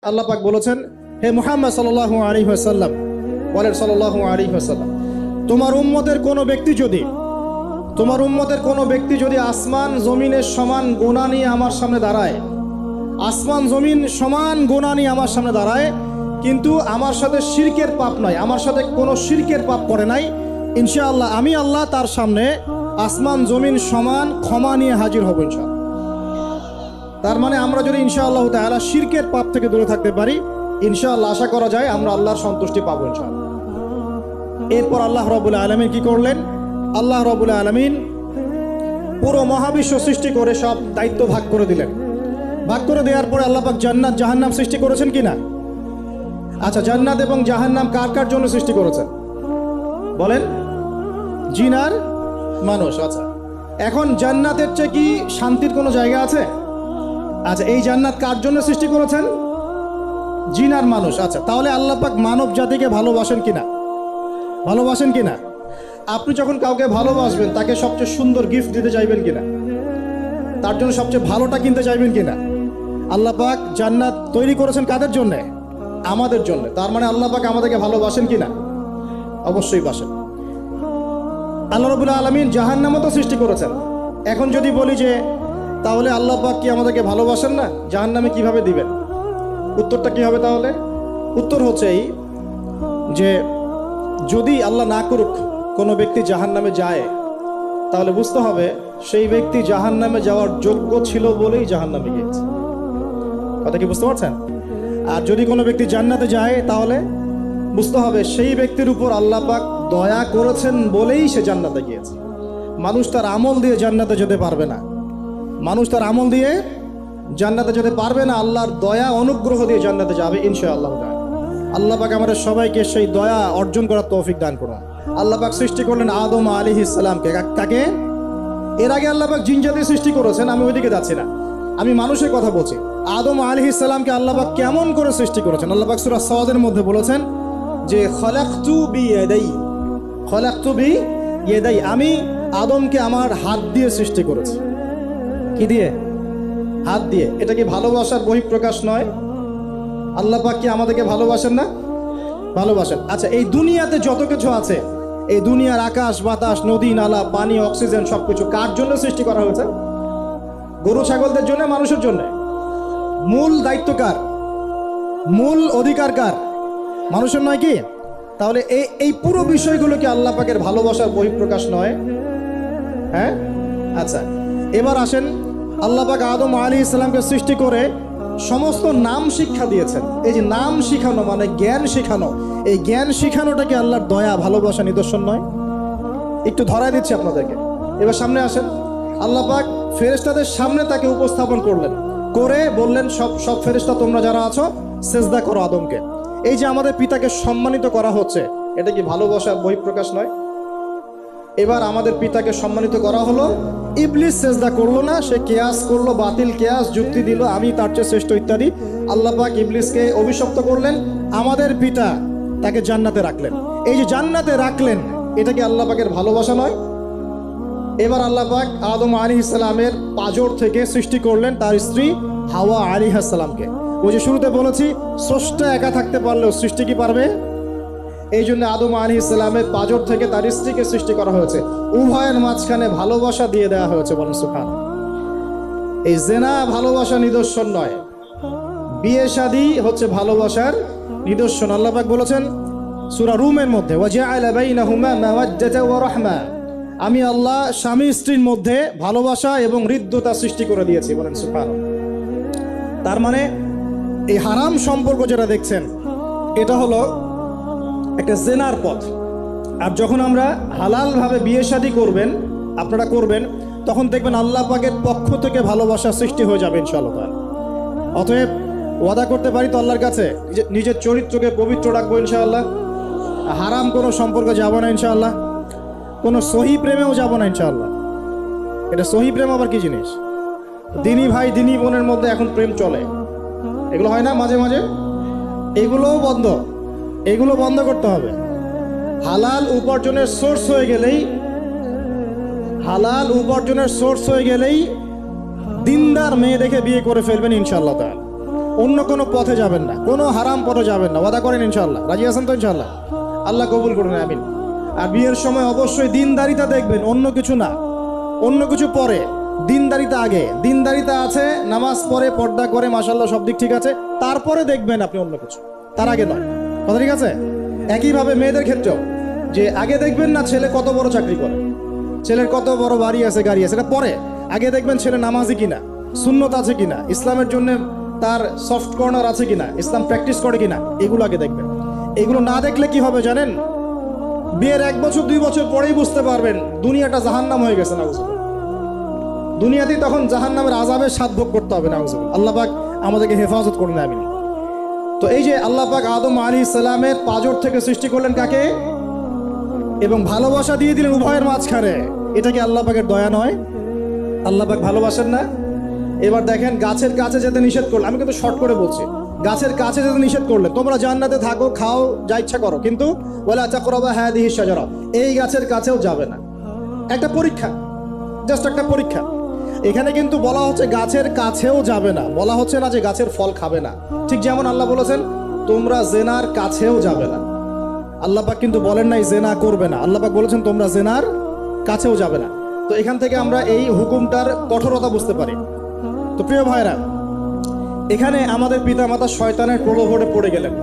আল্লাহ পাক বলেছেন, হে মুহাম্মদ সাল্লাল্লাহু আলাইহি ওয়াসাল্লাম, বলেন সাল্লাল্লাহু আলাইহি ওয়াসাল্লাম, তোমার উম্মতের কোনো ব্যক্তি যদি আসমান জমিনের সমান গুনাহ নিয়ে আমার সামনে দাঁড়ায়, আসমান জমিন সমান গুনাহ নিয়ে আমার সামনে দাঁড়ায়, কিন্তু আমার সাথে শিরকের পাপ নাই, আমার সাথে কোনো শিরকের পাপ করে নাই, ইনশাআল্লাহ আমি আল্লাহ তার সামনে আসমান জমিন সমান ক্ষমা নিয়ে হাজির হব ইনশাআল্লাহ। তার মানে আমরা যদি ইনশাআল্লাহ তাআলা শিরকের পাপ থেকে দূরে থাকতে পারি, ইনশাআল্লাহ আশা করা যায় আমরা আল্লাহর সন্তুষ্টি পাবো ইনশাআল্লাহ। এরপর আল্লাহ রাব্বুল আলামিন কি করলেন? আল্লাহ রাব্বুল আলামিন পুরো মহাবিশ্ব সৃষ্টি করে সব দায়িত্ব ভাগ করে দিলেন। ভাগ করে দেওয়ার পরে আল্লাহ পাক জান্নাত জাহান্নাম সৃষ্টি করেছেন কিনা? আচ্ছা, জান্নাত এবং জাহান্নাম কার কার জন্য সৃষ্টি করেছেন বলেন? জিন আর মানুষ। আচ্ছা, এখন জান্নাতের চেয়ে কি শান্তির কোনো জায়গা আছে? আচ্ছা, এই জান্নাত কার জন্য সৃষ্টি করেছেন? জিন আর মানুষ। আচ্ছা, তাহলে আল্লাহ পাক মানব জাতিকে ভালোবাসেন কিনা? ভালোবাসেন কিনা? আপনি যখন কাউকে ভালোবাসবেন, তাকে সবচেয়ে সুন্দর গিফট দিতে চাইবেন কিনা? তার জন্য সবচেয়ে ভালোটা কিনতে চাইবেন কিনা? আল্লাহ পাক জান্নাত তৈরি করেছেন কাদের জন্য? আমাদের জন্য। তার মানে আল্লাহ পাক আমাদেরকে ভালোবাসেন কিনা? অবশ্যই বাসেন। আল্লাহ রাব্বুল আলামিন জাহান্নামও তো সৃষ্টি করেছেন। এখন যদি বলি যে তাহলে আল্লাহ পাক কি আমাদেরকে ভালোবাসেন না, জাহান্নামে কিভাবে দিবেন? উত্তরটা কি হবে তাহলে? উত্তর হচ্ছে এই যে যদি আল্লাহ না করুক কোনো ব্যক্তি জাহান্নামে যায়, তাহলে বুঝতে হবে সেই ব্যক্তি জাহান্নামে যাওয়ার যোগ্য ছিল বলেই জাহান্নামে গিয়েছে। কথা কি বুঝতে পারছেন? আর যদি কোনো ব্যক্তি জান্নাতে যায়, তাহলে বুঝতে হবে সেই ব্যক্তির উপর আল্লাহ পাক দয়া করেছেন বলেই সে জান্নাতে গিয়েছে। মানুষ তার আমল দিয়ে জান্নাতে যেতে পারবে না, মানুষ তার আমল দিয়ে জান্নাতে যেতে পারবে না, আল্লাহর দয়া অনুগ্রহ দিয়ে জান্নাতে যাবে ইনশাআল্লাহ। আল্লাহ পাক আমাদের সবাইকে সেই দয়া অর্জন করার তৌফিক দান করুন। আল্লাহ পাক সৃষ্টি করলেন আদম আলাইহিস সালামকে। তাকে এর আগে আল্লাহ পাক জিন জাতি সৃষ্টি করেছেন, আমি ওইদিকে যাচ্ছি না, আমি মানুষের কথা বলছি। আদম আলাইহিস সালামকে আল্লাহ পাক কেমন করে সৃষ্টি করেছেন? আল্লাহ পাক সূরা সাদের মধ্যে বলেছেন যে খলাকতু বিয়াদাই, আমি আদমকে আমার হাত দিয়ে সৃষ্টি করেছি। কি দিয়ে? হাত দিয়ে। এটা কি ভালোবাসার বহিঃপ্রকাশ নয়? আল্লাহ পাক কি আমাদেরকে ভালোবাসেন না? ভালোবাসেন। আচ্ছা, এই দুনিয়াতে যত কিছু আছে, এই দুনিয়ার আকাশ বাতাস নদী নালা পানি অক্সিজেন সবকিছু কার জন্য সৃষ্টি করা হয়েছে? গরু ছাগলদের জন্য, মানুষের জন্য? মূল দায়িত্ব কার? মূল অধিকার কার? মানুষের নয় কি? তাহলে এই পুরো বিষয়গুলো কি আল্লাহ পাকের ভালোবাসার বহিঃপ্রকাশ নয়? হ্যাঁ। আচ্ছা, এবার আসেন, আল্লাহ পাক আদম আলাইহিস সালামকে সৃষ্টি করে সমস্ত নাম শিক্ষা দিয়েছেন। এই যে নাম শিখানো মানে জ্ঞান শিখানো, এই জ্ঞান শিখানোটা কি আল্লাহর দয়া ভালোবাসা নিদর্শন নয়? একটু ধরায় দিচ্ছি আপনাদেরকে। এবার সামনে আসেন, আল্লাহ পাক ফেরেশতাদের সামনে তাকে উপস্থাপন করলেন, করে বললেন সব ফেরেশতা তোমরা যারা আছো সেজদা করো আদমকে। এই যে আমাদের পিতাকে সম্মানিত করা হচ্ছে, এটা কি ভালোবাসার বহিঃপ্রকাশ নয়? এবার আমাদের পিতাকে সম্মানিত করা হলো, ইবলিস সেজদা করলো না, সে কিয়াস করলো, বাতিল কিয়াস যুক্তি দিল আমি তার চেয়ে শ্রেষ্ঠ ইত্যাদি। আল্লাহ পাক ইবলিসকে অভিশপ্ত করলেন, আমাদের পিতা তাকে জান্নাতে রাখলেন। এই যে জান্নাতে রাখলেন, এটা কি আল্লাহ পাকের ভালোবাসা নয়? এবার আল্লাহ পাক আদম আলাইহিস সালামের পাঁজর থেকে সৃষ্টি করলেন তার স্ত্রী হাওয়া আলাইহিস সালামকে। ওই যে শুরুতে বলেছি, স্রষ্টা একা থাকতে পারলেও সৃষ্টি কি পারবে? এই জন্য আদম আলাইহিস সালামের পাঁজর থেকে তার স্ত্রীকে সৃষ্টি করা হয়েছে, উভয়ের মাঝখানে ভালোবাসা দিয়ে দেওয়া হয়েছে। বলেন সুবহানাল্লাহ। এই জেনা ভালোবাসা নিদর্শন নয়, বিয়ে শাদী হচ্ছে ভালোবাসার নিদর্শন। আল্লাহ পাক বলেছেন সূরা রুমের মধ্যে, ওয়াজআলা বাইনাহুমা মাওয়াজ্জাতা ওয়া রাহমা, আমি আল্লাহ স্বামী স্ত্রীর মধ্যে ভালোবাসা এবং হৃদ্যতা সৃষ্টি করে দিয়েছি। বলেন সুবহানাল্লাহ। তার মানে এই হারাম সম্পর্ক যেটা দেখছেন, এটা হলো একটা জেনার পথ। আর যখন আমরা হালালভাবে বিয়ে শাদী করবেন, আপনারা করবেন, তখন দেখবেন আল্লাহ পাকের পক্ষ থেকে ভালোবাসা সৃষ্টি হয়ে যাবে ইনশাআল্লাহ। অতএব ওয়াদা করতে পারি তো আল্লাহর কাছে, নিজের চরিত্রকে পবিত্র রাখবো ইনশাআল্লাহ, হারাম কোনো সম্পর্কে যাব না ইনশাআল্লাহ, কোনো সহি প্রেমেও যাব না ইনশাআল্লাহ। এটা সহি প্রেম আবার কি জিনিস? দিনী ভাই দিনী বোনের মধ্যে এখন প্রেম চলে, এগুলো হয় না মাঝে মাঝে? এগুলোও বন্ধ, এগুলো বন্ধ করতে হবে। হালাল উপার্জনের সোর্স হয়ে গেলেই দিনদার মেয়ে দেখে বিয়ে করে ফেলবেন ইনশাআল্লাহ তাআলা। অন্য কোনো পথে যাবেন না, কোনো হারাম পথে যাবেন না। ওয়াদা করেন ইনশাআল্লাহ? রাজি আছেন তো ইনশাআল্লাহ? আল্লাহ কবুল করুন, আমিন। আর বিয়ের সময় অবশ্যই দিনদারিতা দেখবেন, অন্য কিছু না। অন্য কিছু পরে, দিনদারিতা আগে। দিনদারিতা আছে, নামাজ পড়ে, পর্দা করে, মাশাআল্লাহ সব দিক ঠিক আছে, তারপরে দেখবেন আপনি অন্য কিছু, তার আগে নয়। কথা ঠিক আছে? একইভাবে মেয়েদের ক্ষেত্রেও, যে আগে দেখবেন না ছেলে কত বড় চাকরি করে, ছেলের কত বড় বাড়ি আছে, গাড়ি আছে, এটা পরে। আগে দেখবেন ছেলে নামাজি কিনা, সুন্নত আছে কিনা, ইসলামের জন্য তার সফট কর্নার আছে কিনা, ইসলাম প্র্যাকটিস করে কিনা, এগুলো আগে দেখবেন। এগুলো না দেখলে কি হবে জানেন? বিয়ের 1 বছর 2 বছর পরেই বুঝতে পারবেন দুনিয়াটা জাহান্নাম হয়ে গেছে। নাউজুবিল্লাহ। দুনিয়াতেই তখন জাহান্নামের আযাবের স্বাদ ভোগ করতে হবে। নাউজুবিল্লাহ। আল্লাহ পাক আমাদেরকে হেফাজত করুন, আমিন। তো এই যে আল্লাহ পাক আদম আলাইহিস সালামের পাঁজর থেকে সৃষ্টি করলেন কাকে, এবং ভালোবাসা দিয়ে দিলেন উভয়ের মাঝখানে, এটা কি আল্লাহ পাকের দয়া নয়? আল্লাহ পাক ভালোবাসেন না? এবার দেখেন, গাছের কাছে যেতে নিষেধ করলেন। আমি কিন্তু শর্ট করে বলছি, গাছের কাছে যেতে নিষেধ করলেন, তোমরা জান্নাতে থাকো, খাও, যা ইচ্ছা করো, কিন্তু ওয়ালা তাকরাবা হাদিহি শাজারা, এই গাছের কাছেও যাবে না। একটা পরীক্ষা, জাস্ট একটা পরীক্ষা। এখানে কিন্তু বলা হচ্ছে গাছের কাছেও যাবে না, বলা হচ্ছে না যে গাছের ফল খাবে না। ঠিক যেমন আল্লাহ বলেছেন তোমরা জেনার কাছেও যাবে না। আল্লাহ পাক কিন্তু বলেন নাই জেনা করবে না, আল্লাহ পাক বলেছেন তোমরা জেনার কাছেও যাবে না। তো এখান থেকে আমরা এই হুকুমটার কঠোরতা বুঝতে পারি। তো প্রিয় ভাইরা, এখানে আমাদের পিতামাতা শয়তানের প্রলোভনে পড়ে গেলেন।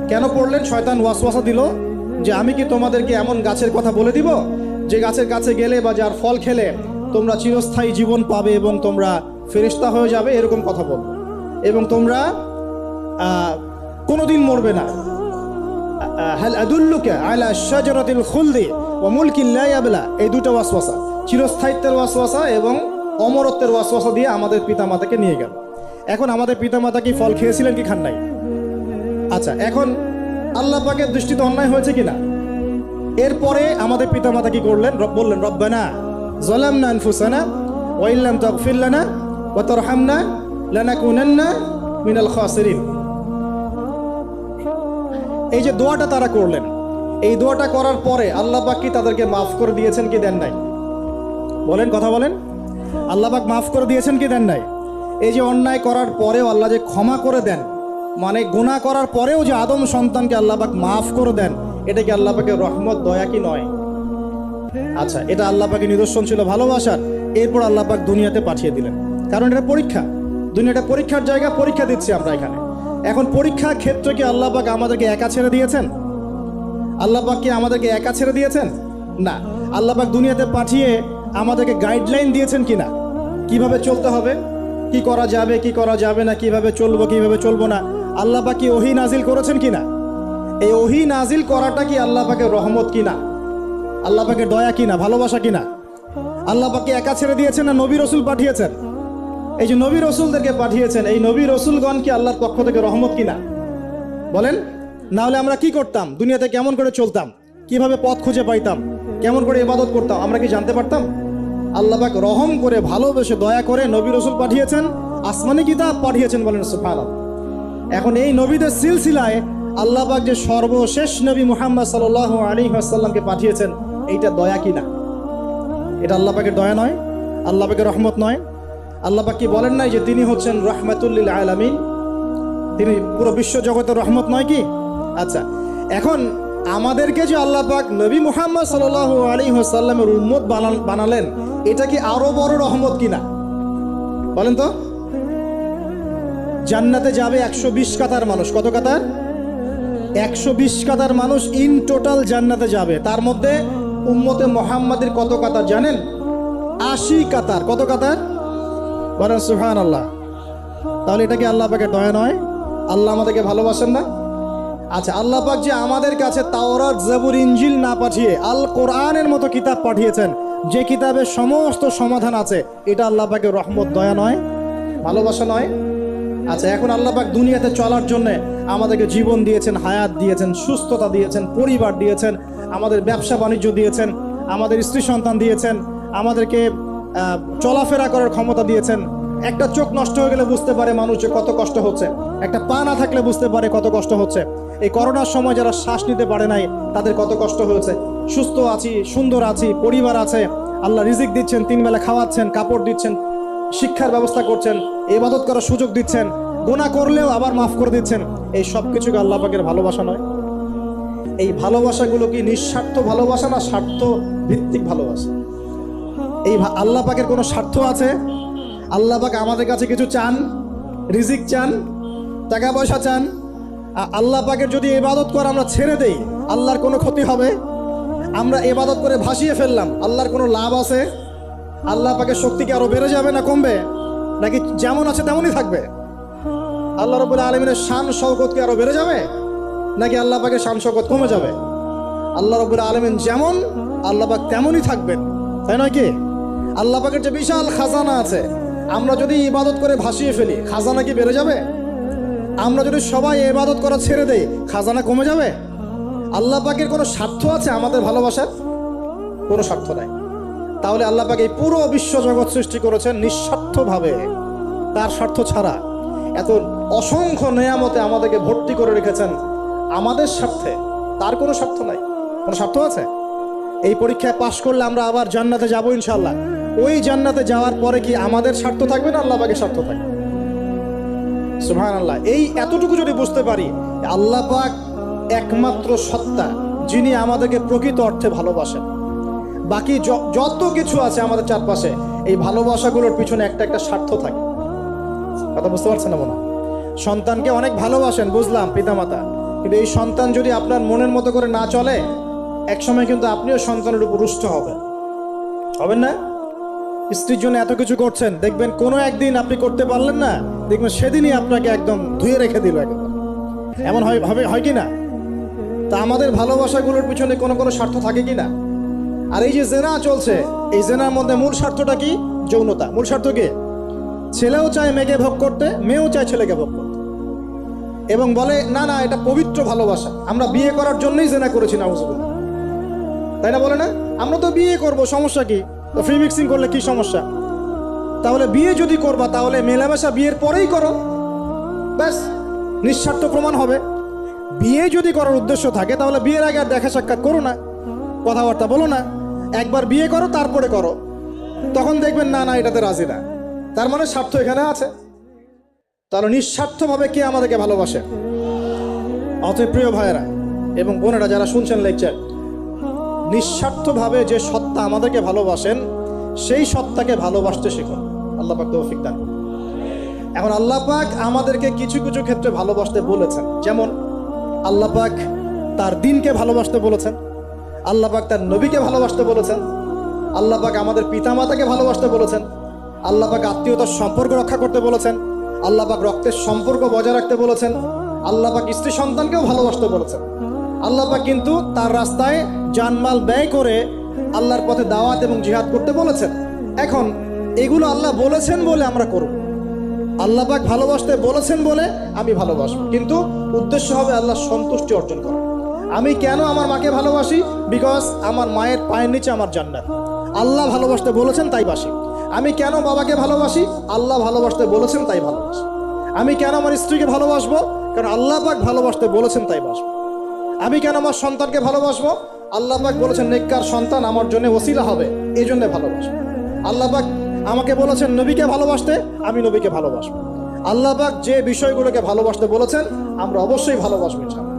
কেন পড়লেন? শয়তান ওয়াসওয়াসা দিল যে আমি কি তোমাদেরকে এমন গাছের কথা বলে দিব যে গাছের কাছে গেলে বা যার ফল খেলে তোমরা চিরস্থায়ী জীবন পাবে এবং তোমরা ফেরেশতা হয়ে যাবে, এরকম কথা বলবো, এবং তোমরা কোনোদিন মরবে না। হাল আদুল্লুকা আলা শাজারাতিল খুলদি ওয়া মুলকিন লা ইয়াবলা, এই দুটো ওয়াসওয়াসা, চিরস্থায়িত্বের ওয়াসওয়াসা এবং অমরত্বের ওয়াসওয়াসা দিয়ে আমাদের পিতামাতাকে নিয়ে গেল। এখন আমাদের পিতামাতা কি ফল খেয়েছিলেন কি খান নাই? আচ্ছা, এখন আল্লাহ পাকের দৃষ্টিতে অন্যায় হয়েছে কিনা? এরপরে আমাদের পিতামাতা কি করলেন? বললেন রব্বানা যালামনা আনফুসানা ওয়া ইল্লাম তাগফির লানা ওয়া তারহামনা লানাকুনান্না মিনাল খাসিরিন। এই যে দোয়াটা তারা করলেন, এই দোয়াটা করার পরে আল্লাহ পাক কি তাদেরকে মাফ করে দিয়েছেন কি দেন নাই? বলেন, কথা বলেন। আল্লাহ পাক মাফ করে দিয়েছেন কি দেন নাই? এই যে অন্যায় করার পরেও আল্লাহ যে ক্ষমা করে দেন, মানে গুনাহ করার পরেও যে আদম সন্তানকে আল্লাহ পাক মাফ করে দেন, এটা কি আল্লাহ পাকের রহমত, দয়া কি নয়? আচ্ছা, এটা আল্লাহ পাকের নিদর্শন ছিল ভালোবাসার। এরপর আল্লাহ পাক দুনিয়াতে পাঠিয়ে দিলেন, কারণ এটা পরীক্ষা। দুনিয়াটা পরীক্ষার জায়গা, পরীক্ষা দিচ্ছি আমরা এখানে। এখন পরীক্ষা ক্ষেত্রে কি আল্লাহ পাক আমাদেরকে একা ছেড়ে দিয়েছেন? আল্লাহ পাক কি আমাদেরকে একা ছেড়ে দিয়েছেন? না। আল্লাহ পাক দুনিয়াতে পাঠিয়ে আমাদেরকে গাইডলাইন দিয়েছেন কিনা, কিভাবে চলতে হবে, কি করা যাবে কি করা যাবে না, কিভাবে চলবো কিভাবে চলবো না। আল্লাহ পাক কি ওহী নাজিল করেছেন কিনা? এই ওহী নাজিল করাটা কি আল্লাহ পাকের রহমত কিনা, আল্লাহ পাকের দয়া কিনা, ভালোবাসা কিনা? আল্লাহ পাক কি একা ছেড়ে দিয়েছেন না নবী রসুল পাঠিয়েছেন? এই যে নবী রসুলদেরকে পাঠিয়েছেন, এই নবী রসুলগণ কি আল্লাহর পক্ষ থেকে রহমত কিনা? বলেন। না হলে আমরা কি করতাম? দুনিয়াতে কেমন করে চলতাম, কিভাবে পথ খুঁজে পাইতাম, কেমন করে ইবাদত করতাম, আমরা কি জানতে পারতাম? আল্লাহ পাক রহম করে, ভালোবেসে, দয়া করে নবী রসুল পাঠিয়েছেন, আসমানি কিতাব পাঠিয়েছেন। বলেন সুবহানাল্লাহ। এখন এই নবীদের সিলসিলায় আল্লাহ পাক যে সর্বশেষ নবী মুহাম্মদ সাল্লাল্লাহু আলাইহি ওয়াসাল্লামকে পাঠিয়েছেন, এইটা দয়া কিনা? এটা আল্লাহ পাকের দয়া নয়? আল্লাহ পাকের রহমত নয়? আল্লাহ পাক কি বলেন নাই যে তিনি হচ্ছেন রাহমাতুল লিল আলামিন, তিনি পুরো বিশ্ব জগতের রহমত নয় কি? আচ্ছা, এখন আমাদেরকে যে আল্লাহ পাক নবী মুহাম্মদ সাল্লাল্লাহু আলাইহি ওয়াসাল্লামের উম্মত বানালেন, এটা কি আরো বড় রহমত কিনা? বলেন তো। জান্নাতে যাবে 120 কাতার মানুষ। কত কাতার? 120 কাতার মানুষ ইন টোটাল জান্নাতে যাবে। তার মধ্যে উম্মতে মুহাম্মাদের কত কাতার জানেন? 80 কাতার। কত কাতার? বলেন সুবহানাল্লাহ। তাহলে এটা কি আল্লাহ পাকের দয়া নয়? আল্লাহ আমাদেরকে ভালোবাসেন না? আচ্ছা, আল্লাহ পাক যে আমাদের কাছে তাওরাত, জবুর, ইনজিল না পাঠিয়ে আল কোরআনের মতো কিতাব পাঠিয়েছেন, যে কিতাবের সমস্ত সমাধান আছে, এটা আল্লাহ পাকের রহমত, দয়া নয়, ভালোবাসা নয়? আচ্ছা, এখন আল্লাহ পাক দুনিয়াতে চলার জন্য আমাদেরকে জীবন দিয়েছেন, হায়াত দিয়েছেন, সুস্থতা দিয়েছেন, পরিবার দিয়েছেন, আমাদের ব্যবসা বাণিজ্য দিয়েছেন, আমাদের স্ত্রী সন্তান দিয়েছেন, আমাদেরকে চলাফেরা করার ক্ষমতা দিয়েছেন। একটা চোখ নষ্ট হয়ে গেলে বুঝতে পারে মানুষ যে কত কষ্ট হচ্ছে, একটা পা না থাকলে বুঝতে পারে কত কষ্ট হচ্ছে। এই করোনার সময় যারা শ্বাস নিতে পারে নাই, তাদের কত কষ্ট হয়েছে। সুস্থ আছি, সুন্দর আছি, পরিবার আছে, আল্লাহ রিজিক দিচ্ছেন, 3 বেলা খাওয়াচ্ছেন, কাপড় দিচ্ছেন, শিক্ষার ব্যবস্থা করছেন, ইবাদত করার সুযোগ দিচ্ছেন, গুনাহ করলেও আবার মাফ করে দিচ্ছেন, এই সব কিছুকে আল্লাহ পাকের ভালোবাসা নয়? এই ভালোবাসাগুলো কি নিঃস্বার্থ ভালোবাসা না স্বার্থ ভিত্তিক ভালোবাসা? এই আল্লাহ পাকের কোনো স্বার্থ আছে? আল্লাহ পাক আমাদের কাছে কিছু চান? রিজিক চান? টাকা পয়সা চান? আল্লাহ পাকের যদি ইবাদত করে আমরা ছেড়ে দেই, আল্লাহর কোনো ক্ষতি হবে? আমরা ইবাদত করে ভাসিয়ে ফেললাম, আল্লাহর কোনো লাভ আছে? আল্লাহ পাকের শক্তি কি আরো বেড়ে যাবে না কমবে? নাকি যেমন আছে তেমনই থাকবে? আল্লাহ রাব্বুল আলামিনের শান শওকত কি আরো বেড়ে যাবে, নাকি আল্লাহ পাকের শান শওকত কমে যাবে? আল্লাহ রাব্বুল আলামিন যেমন, আল্লাহ পাক তেমনই থাকবেন, তাই নয় কি? আল্লাহ পাকের যে বিশাল খাজানা আছে, আমরা যদি ইবাদত করে ভাসিয়ে ফেলি, খাজানা কি বেড়ে যাবে? আমরা যদি সবাই ইবাদত করা ছেড়ে দেই, খাজানা কমে যাবে? আল্লাহ পাকের কোনো স্বার্থ আছে আমাদের ভালোবাসার? কোনো স্বার্থ নাই। তাহলে আল্লাহ পাক এই পুরো বিশ্ব জগৎ সৃষ্টি করেছেন নিঃস্বার্থভাবে, তার স্বার্থ ছাড়া। এত অসংখ্য নেয়ামতে আমাদেরকে ভর্তি করে রেখেছেন আমাদের স্বার্থে, তার কোনো স্বার্থ নাই। কোনো স্বার্থ আছে? এই পরীক্ষায় পাশ করলে আমরা আবার জান্নাতে যাবো ইনশাআল্লাহ। ওই জান্নাতে যাওয়ার পরে কি আমাদের স্বার্থ থাকবে না আল্লাহ পাকের স্বার্থ থাকবে? সুবহানাল্লাহ। এই এতটুকু যদি বুঝতে পারি, আল্লাহ পাক একমাত্র সত্তা যিনি আমাদেরকে প্রকৃত অর্থে ভালোবাসেন। বাকি যত কিছু আছে আমাদের চারপাশে, এই ভালোবাসাগুলোর পিছনে একটা একটা স্বার্থ থাকে। কথা বুঝতে পারছেন না মনে? সন্তানকে অনেক ভালোবাসেন, বুঝলাম, পিতামাতা, কিন্তু এই সন্তান যদি আপনার মনের মতো করে না চলে, একসময় কিন্তু আপনিও সন্তানের উপর রুষ্ট হবেন না? স্ত্রীর জন্য এত কিছু করছেন, দেখবেন কোনো একদিন আপনি করতে পারলেন না, দেখবেন সেদিনই আপনাকে একদম ধুয়ে রেখে দিল একদম। এমন হয় কি না? তা আমাদের ভালোবাসাগুলোর পিছনে কোনো কোনো স্বার্থ থাকে কি না? আর এই যে জেনা চলছে, এই জেনার মধ্যে মূল স্বার্থটা কি? যৌনতা। মূল স্বার্থ কি? ছেলেও চায় মেয়েকে ভোগ করতে, মেয়েও চায় ছেলেকে ভোগ করতে, এবং বলে না না এটা পবিত্র ভালোবাসা, আমরা বিয়ে করার জন্যই জেনা করেছি, নাউজুবিল্লাহ, তাই না? বলে না, আমরা তো বিয়ে করব, সমস্যা কি? তো ফ্রি মিক্সিং করলে কি সমস্যা? তাহলে বিয়ে যদি করবা, তাহলে মেলামেশা বিয়ের পরেই করো, ব্যাস, নিঃস্বার্থ প্রমাণ হবে। বিয়ে যদি করার উদ্দেশ্য থাকে, তাহলে বিয়ের আগে আর দেখা সাক্ষাৎ করো না, কথাবার্তা বলো না, একবার বিয়ে করো তারপরে করো, তখন দেখবেন না না এটাতে রাজি না, তার মানে স্বার্থ এখানে আছে। তাহলে নিঃস্বার্থভাবে কে আমাদেরকে ভালোবাসে? অতএব প্রিয় ভাইয়েরা এবং বোনেরা যারা শুনছেন লেকচার, নিঃস্বার্থভাবে যে সত্তা আমাদেরকে ভালোবাসেন, সেই সত্তাকে ভালোবাসতে শিখুন। আল্লাহ পাক তৌফিক দান। এখন আল্লাহ পাক আমাদেরকে কিছু কিছু ক্ষেত্রে ভালোবাসতে বলেছেন, যেমন আল্লাহ পাক তার দ্বীনকে ভালোবাসতে বলেছেন, আল্লাহ পাক তার নবীকে ভালোবাসতে বলেছেন, আল্লাহ পাক আমাদের পিতামাতাকে ভালোবাসতে বলেছেন, আল্লাহ পাক আত্মীয়তার সম্পর্ক রক্ষা করতে বলেছেন, আল্লাহ পাক রক্তের সম্পর্ক বজায় রাখতে বলেছেন, আল্লাহ পাক স্ত্রী সন্তানকেও ভালোবাসতে বলেছেন। আল্লাহ পাক কিন্তু তার রাস্তায় জানমাল ব্যয় করে আল্লাহর পথে দাওয়াত এবং জিহাদ করতে বলেছেন। এখন এগুলো আল্লাহ বলেছেন বলে আমরা করব, আল্লাহ পাক ভালোবাসতে বলেছেন বলে আমি ভালোবাসবো, কিন্তু উদ্দেশ্য হবে আল্লাহর সন্তুষ্টি অর্জন করা। আমি কেন আমার মাকে ভালোবাসি? বিকজ আমার মায়ের পায়ের নিচে আমার জান্নাত, আল্লাহ ভালোবাসতে বলেছেন তাই বাসি। আমি কেন বাবাকে ভালোবাসি? আল্লাহ ভালোবাসতে বলেছেন তাই ভালোবাসি। আমি কেন আমার স্ত্রীকে ভালোবাসবো? কারণ আল্লাহ পাক ভালোবাসতে বলেছেন তাই বাসবো। আমি কেন আমার সন্তানকে ভালোবাসবো? আল্লাহ পাক বলেছেন নেককার সন্তান আমার জন্য ওসিলা হবে, এই জন্য ভালোবাসবো। আল্লাহ পাক আমাকে বলেছেন নবীকে ভালোবাসতে, আমি নবীকে ভালোবাসবো। আল্লাহ পাক যে বিষয়গুলোকে ভালোবাসতে বলেছেন আমরা অবশ্যই ভালোবাসবো ইনশাআল্লাহ।